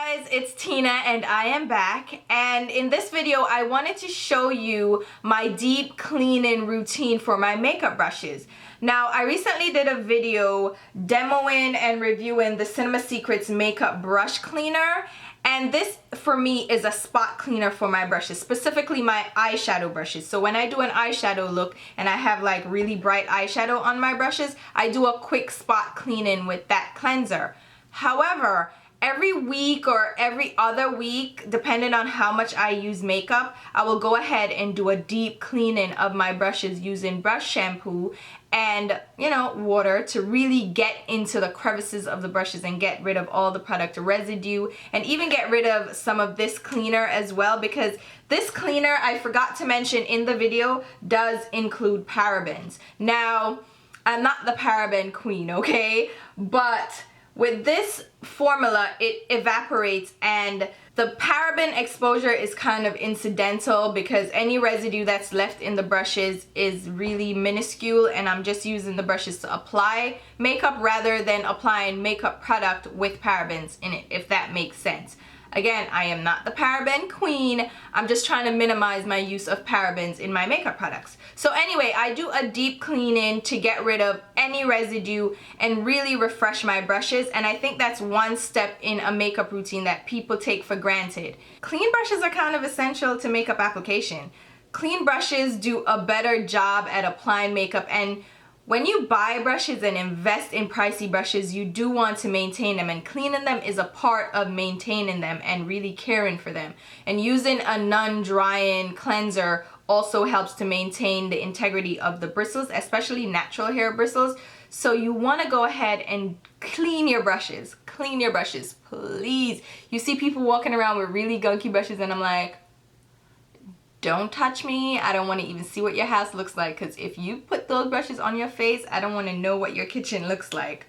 guys, it's Tina and I am back, and in this video I wanted to show you my deep cleaning routine for my makeup brushes. Now, I recently did a video demoing and reviewing the Cinema Secrets makeup brush cleaner, and this for me is a spot cleaner for my brushes, specifically my eyeshadow brushes. So when I do an eyeshadow look and I have like really bright eyeshadow on my brushes, I do a quick spot cleaning with that cleanser. However, every week or every other week, depending on how much I use makeup, I will go ahead and do a deep cleaning of my brushes using brush shampoo and, you know, water to really get into the crevices of the brushes and get rid of all the product residue, and even get rid of some of this cleaner as well, because this cleaner, I forgot to mention in the video, does include parabens. Now, I'm not the paraben queen, okay? But with this formula, it evaporates, and the paraben exposure is kind of incidental because any residue that's left in the brushes is really minuscule, and I'm just using the brushes to apply makeup rather than applying makeup product with parabens in it, if that makes sense. Again, I am not the paraben queen. I'm just trying to minimize my use of parabens in my makeup products. So anyway, I do a deep cleaning to get rid of any residue and really refresh my brushes, and I think that's one step in a makeup routine that people take for granted. Clean brushes are kind of essential to makeup application. Clean brushes do a better job at applying makeup, and when you buy brushes and invest in pricey brushes, you do want to maintain them, and cleaning them is a part of maintaining them and really caring for them. And using a non-drying cleanser also helps to maintain the integrity of the bristles, especially natural hair bristles. So you want to go ahead and clean your brushes. Clean your brushes, please. You see people walking around with really gunky brushes, and I'm like, don't touch me. I don't want to even see what your house looks like, because if you put those brushes on your face, I don't want to know what your kitchen looks like.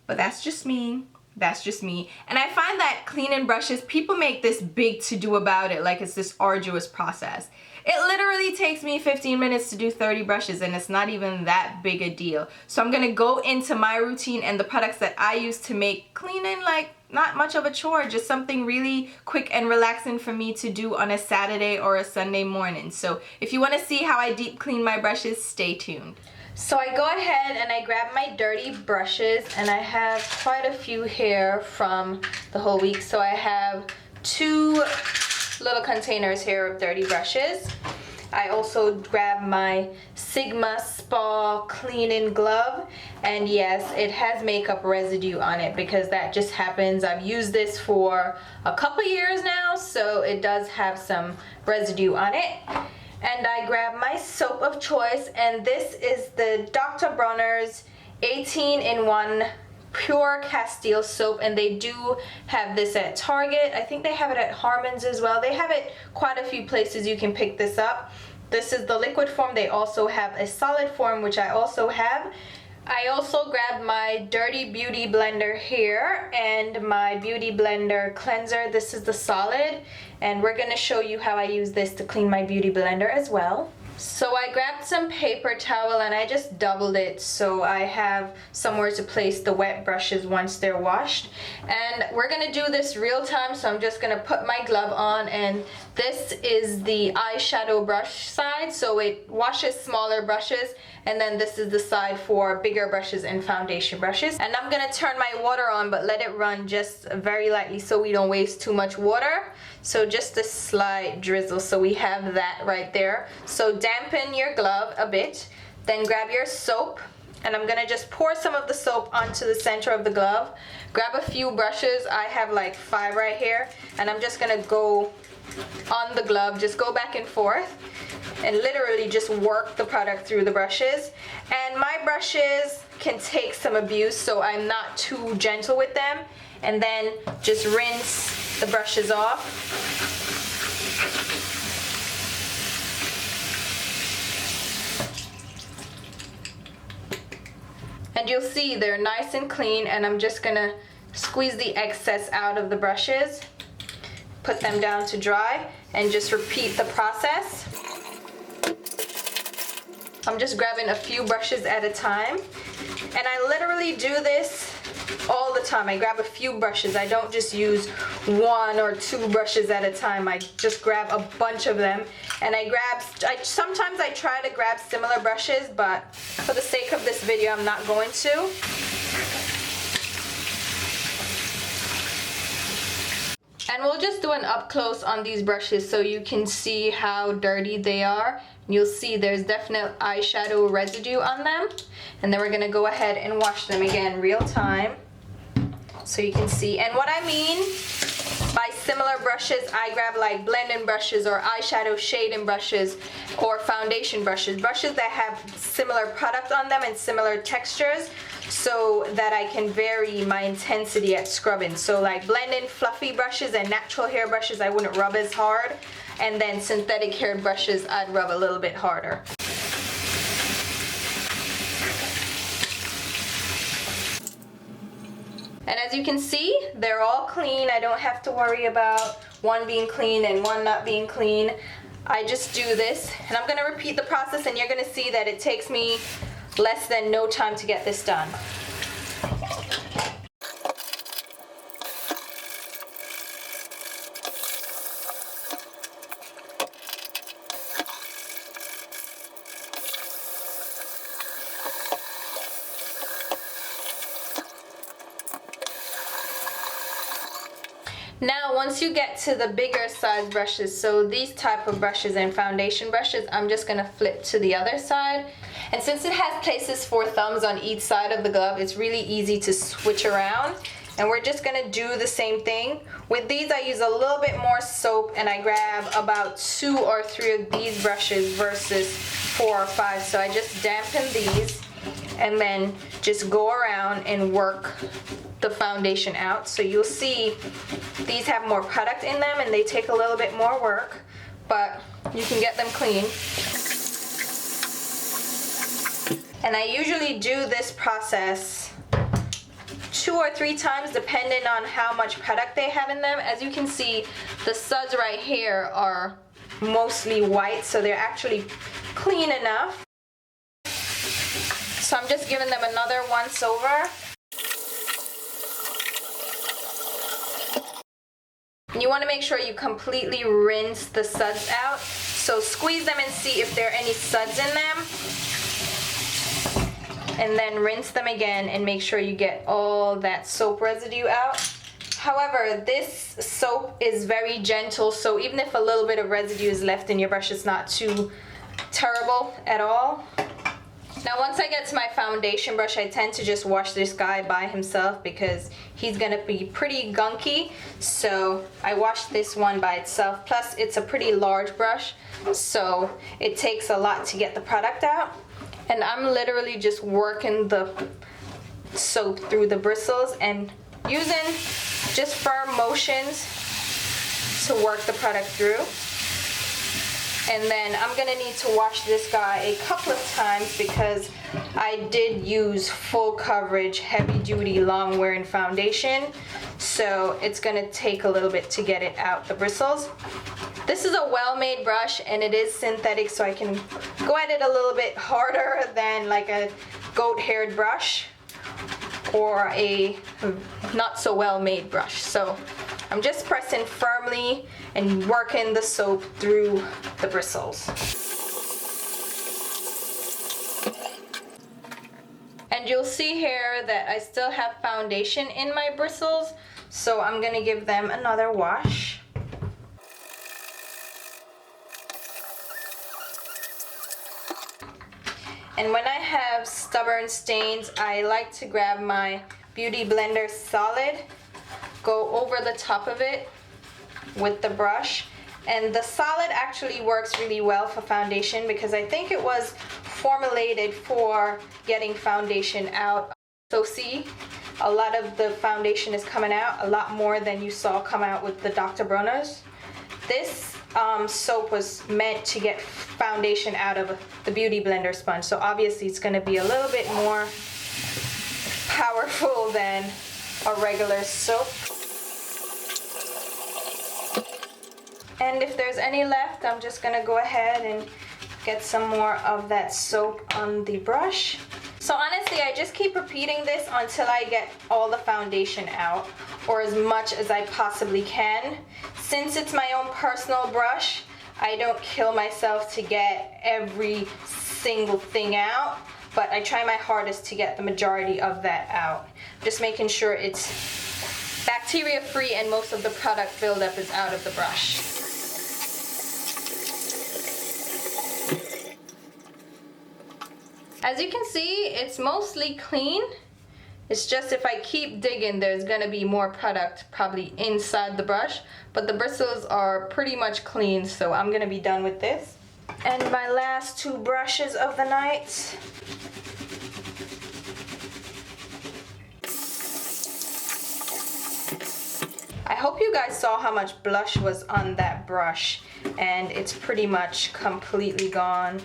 But that's just me. That's just me. And I find that cleaning brushes, people make this big to-do about it, like it's this arduous process. It literally takes me 15 minutes to do 30 brushes, and it's not even that big a deal. So I'm gonna go into my routine and the products that I use to make cleaning like not much of a chore, just something really quick and relaxing for me to do on a Saturday or a Sunday morning. So if you want to see how I deep clean my brushes, stay tuned. So I go ahead and I grab my dirty brushes, and I have quite a few here from the whole week. So I have 2 little containers here of dirty brushes. I also grab my Sigma Spa cleaning glove, and yes, it has makeup residue on it because that just happens. I've used this for a couple years now, so it does have some residue on it. And I grab my soap of choice, and this is the Dr. Bronner's 18-in-1 Pure Castile soap, and they do have this at Target. I think they have it at Harmon's as well. They have it quite a few places you can pick this up. This is the liquid form. They also have a solid form, which I also have. I also grabbed my Dirty Beauty blender here and my Beauty Blender cleanser. This is the solid, and we're going to show you how I use this to clean my Beauty Blender as well. So I grabbed some paper towel and I just doubled it so I have somewhere to place the wet brushes once they're washed. And we're gonna do this real time, so I'm just gonna put my glove on, and this is the eyeshadow brush side, so it washes smaller brushes, and then this is the side for bigger brushes and foundation brushes. And I'm gonna turn my water on, but let it run just very lightly so we don't waste too much water. So just a slight drizzle, so we have that right there. So dampen your glove a bit, then grab your soap, and I'm gonna just pour some of the soap onto the center of the glove. Grab a few brushes. I have like 5 right here, and I'm just gonna go on the glove, just go back and forth, and literally just work the product through the brushes. And my brushes can take some abuse, so I'm not too gentle with them. And then just rinse the brushes off. And you'll see they're nice and clean, and I'm just gonna squeeze the excess out of the brushes, put them down to dry, and just repeat the process. I'm just grabbing a few brushes at a time, and I literally do this all the time. I grab a few brushes. I don't just use 1 or 2 brushes at a time. I just grab a bunch of them, and sometimes I try to grab similar brushes, but for the sake of this video, I'm not going to. And we'll just do an up close on these brushes so you can see how dirty they are. You'll see there's definite eyeshadow residue on them. And then we're gonna go ahead and wash them again real time so you can see. And what I mean by similar brushes, I grab like blending brushes or eyeshadow shading brushes or foundation brushes. Brushes that have similar product on them and similar textures, so that I can vary my intensity at scrubbing. So like blending fluffy brushes and natural hair brushes, I wouldn't rub as hard. And then synthetic hair brushes, I'd rub a little bit harder. And as you can see, they're all clean. I don't have to worry about one being clean and one not being clean. I just do this, and I'm gonna repeat the process, and you're gonna see that it takes me less than no time to get this done. Now, once you get to the bigger size brushes, so these type of brushes and foundation brushes, I'm just gonna flip to the other side. And since it has places for thumbs on each side of the glove, it's really easy to switch around. And we're just gonna do the same thing. With these, I use a little bit more soap, and I grab about 2 or 3 of these brushes versus 4 or 5. So I just dampen these and then just go around and work the foundation out. So you'll see these have more product in them and they take a little bit more work, but you can get them clean. And I usually do this process 2 or 3 times depending on how much product they have in them. As you can see, the suds right here are mostly white, so they're actually clean enough. So I'm just giving them another once over. You want to make sure you completely rinse the suds out. So squeeze them and see if there are any suds in them. And then rinse them again and make sure you get all that soap residue out. However, this soap is very gentle, so even if a little bit of residue is left in your brush, it's not too terrible at all. Now, once I get to my foundation brush, I tend to just wash this guy by himself because he's gonna be pretty gunky. So I wash this one by itself. Plus, it's a pretty large brush, so it takes a lot to get the product out. And I'm literally just working the soap through the bristles and using just firm motions to work the product through. And then I'm gonna need to wash this guy a couple of times because I did use full coverage, heavy duty, long wearing foundation. So it's gonna take a little bit to get it out the bristles. This is a well-made brush and it is synthetic, so I can go at it a little bit harder than like a goat-haired brush or a not so well-made brush. So I'm just pressing firmly and working the soap through the bristles. And you'll see here that I still have foundation in my bristles, so I'm gonna give them another wash. And when I have stubborn stains, I like to grab my Beauty Blender Solid, go over the top of it with the brush. And the Solid actually works really well for foundation because I think it was formulated for getting foundation out. So see, a lot of the foundation is coming out, a lot more than you saw come out with the Dr. Bronner's. This soap was meant to get foundation out of the Beauty Blender sponge, so obviously it's going to be a little bit more powerful than a regular soap. And if there's any left, I'm just going to go ahead and get some more of that soap on the brush. So honestly, I just keep repeating this until I get all the foundation out, or as much as I possibly can. Since it's my own personal brush, I don't kill myself to get every single thing out, but I try my hardest to get the majority of that out. Just making sure it's bacteria free and most of the product buildup is out of the brush. As you can see, it's mostly clean. It's just if I keep digging, there's gonna be more product probably inside the brush, but the bristles are pretty much clean, so I'm gonna be done with this. And my last two brushes of the night. I hope you guys saw how much blush was on that brush, and it's pretty much completely gone.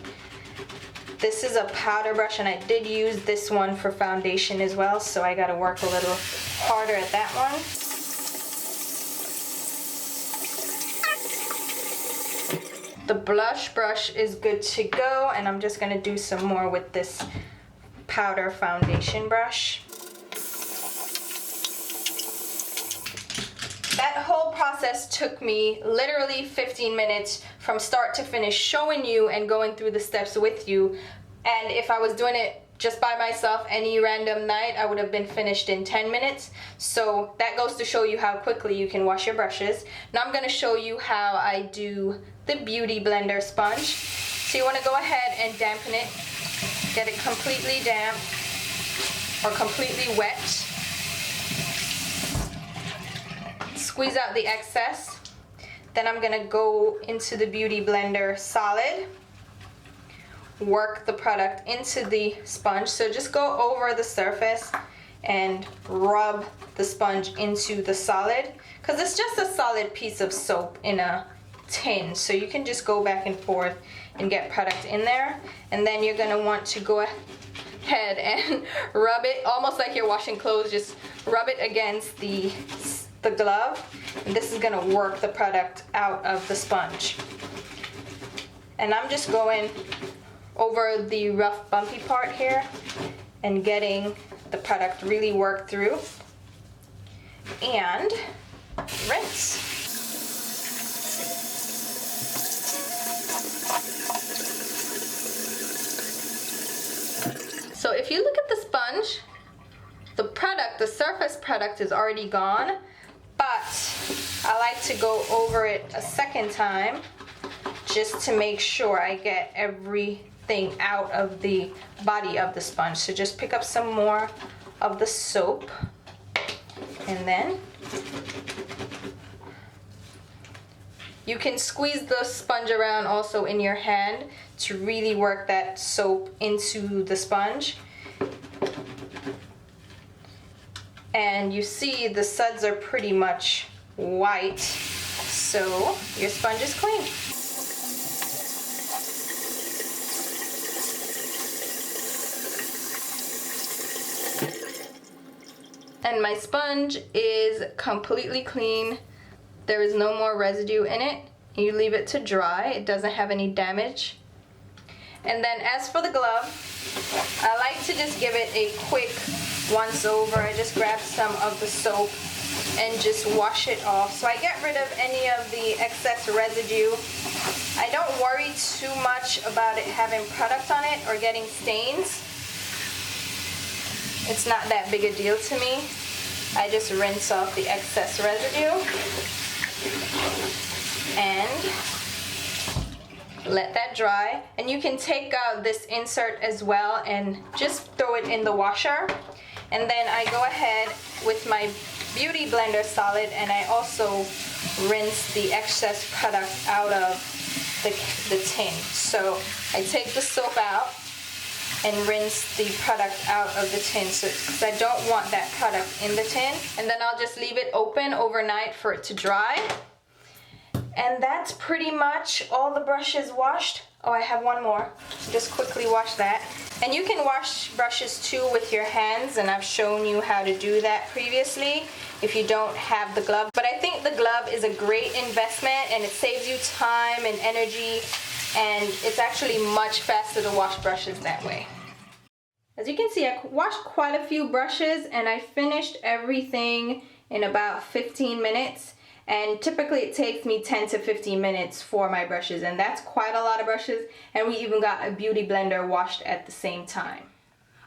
This is a powder brush, and I did use this one for foundation as well, so I gotta work a little harder at that one. The blush brush is good to go, and I'm just gonna do some more with this powder foundation brush. That whole process took me literally 15 minutes from start to finish, showing you and going through the steps with you. And if I was doing it just by myself any random night, I would have been finished in 10 minutes. So that goes to show you how quickly you can wash your brushes. Now I'm going to show you how I do the Beauty Blender sponge. So you want to go ahead and dampen it, get it completely damp or completely wet. Squeeze out the excess. Then I'm gonna go into the Beauty Blender solid, work the product into the sponge. So just go over the surface and rub the sponge into the solid, because it's just a solid piece of soap in a tin, so you can just go back and forth and get product in there. And then you're gonna want to go ahead and rub it almost like you're washing clothes. Just rub it against the glove, and this is going to work the product out of the sponge. And I'm just going over the rough bumpy part here and getting the product really worked through, and rinse. So if you look at the sponge, the product, the surface product is already gone, but I like to go over it a second time just to make sure I get everything out of the body of the sponge. So just pick up some more of the soap, and then you can squeeze the sponge around also in your hand to really work that soap into the sponge. And you see the suds are pretty much white, so your sponge is clean. And my sponge is completely clean. There is no more residue in it. You leave it to dry. It doesn't have any damage. And then as for the glove, I like to just give it a quick once over. I just grab some of the soap and just wash it off, so I get rid of any of the excess residue. I don't worry too much about it having product on it or getting stains. It's not that big a deal to me. I just rinse off the excess residue and let that dry. And you can take out this insert as well and just throw it in the washer. And then I go ahead with my Beauty Blender solid, and I also rinse the excess product out of the tin. So I take the soap out and rinse the product out of the tin, so because I don't want that product in the tin. And then I'll just leave it open overnight for it to dry. And that's pretty much all the brushes washed. Oh, I have one more. Just quickly wash that. And you can wash brushes too with your hands, and I've shown you how to do that previously if you don't have the glove. But I think the glove is a great investment, and it saves you time and energy, and it's actually much faster to wash brushes that way. As you can see, I washed quite a few brushes and I finished everything in about 15 minutes. And typically it takes me 10 to 15 minutes for my brushes, and that's quite a lot of brushes, and we even got a beauty blender washed at the same time.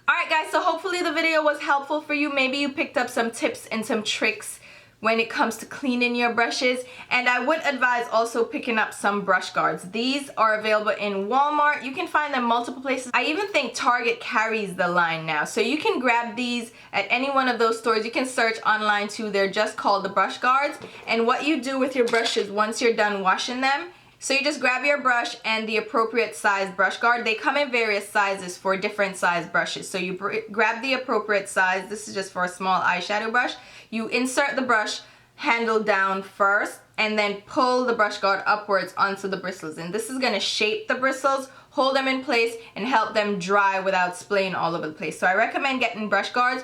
Alright guys, so hopefully the video was helpful for you. Maybe you picked up some tips and some tricks when it comes to cleaning your brushes, and I would advise also picking up some brush guards. These are available in Walmart. You can find them multiple places. I even think Target carries the line now, so you can grab these at any one of those stores. You can search online too. They're just called the brush guards, and what you do with your brushes once you're done washing them, so you just grab your brush and the appropriate size brush guard. They come in various sizes for different size brushes. So you grab the appropriate size. This is just for a small eyeshadow brush. You insert the brush handle down first and then pull the brush guard upwards onto the bristles. And this is going to shape the bristles, hold them in place, and help them dry without splaying all over the place. So I recommend getting brush guards.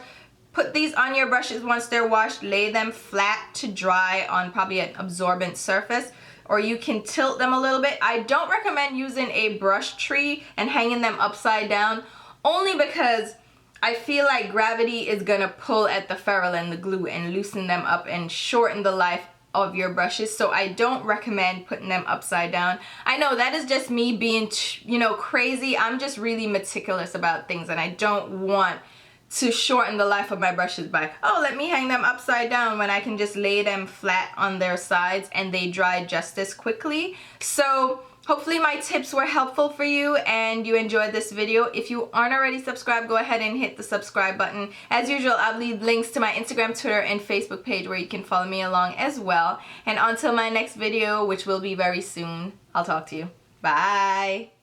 Put these on your brushes once they're washed. Lay them flat to dry on probably an absorbent surface, or you can tilt them a little bit. I don't recommend using a brush tree and hanging them upside down, only because I feel like gravity is gonna pull at the ferrule and the glue and loosen them up and shorten the life of your brushes. So I don't recommend putting them upside down. I know that is just me being, crazy. I'm just really meticulous about things, and I don't want to shorten the life of my brushes by, oh, let me hang them upside down, when I can just lay them flat on their sides and they dry just as quickly. So hopefully my tips were helpful for you and you enjoyed this video. If you aren't already subscribed, go ahead and hit the subscribe button. As usual, I'll leave links to my Instagram, Twitter, and Facebook page where you can follow me along as well. And until my next video, which will be very soon, I'll talk to you. Bye!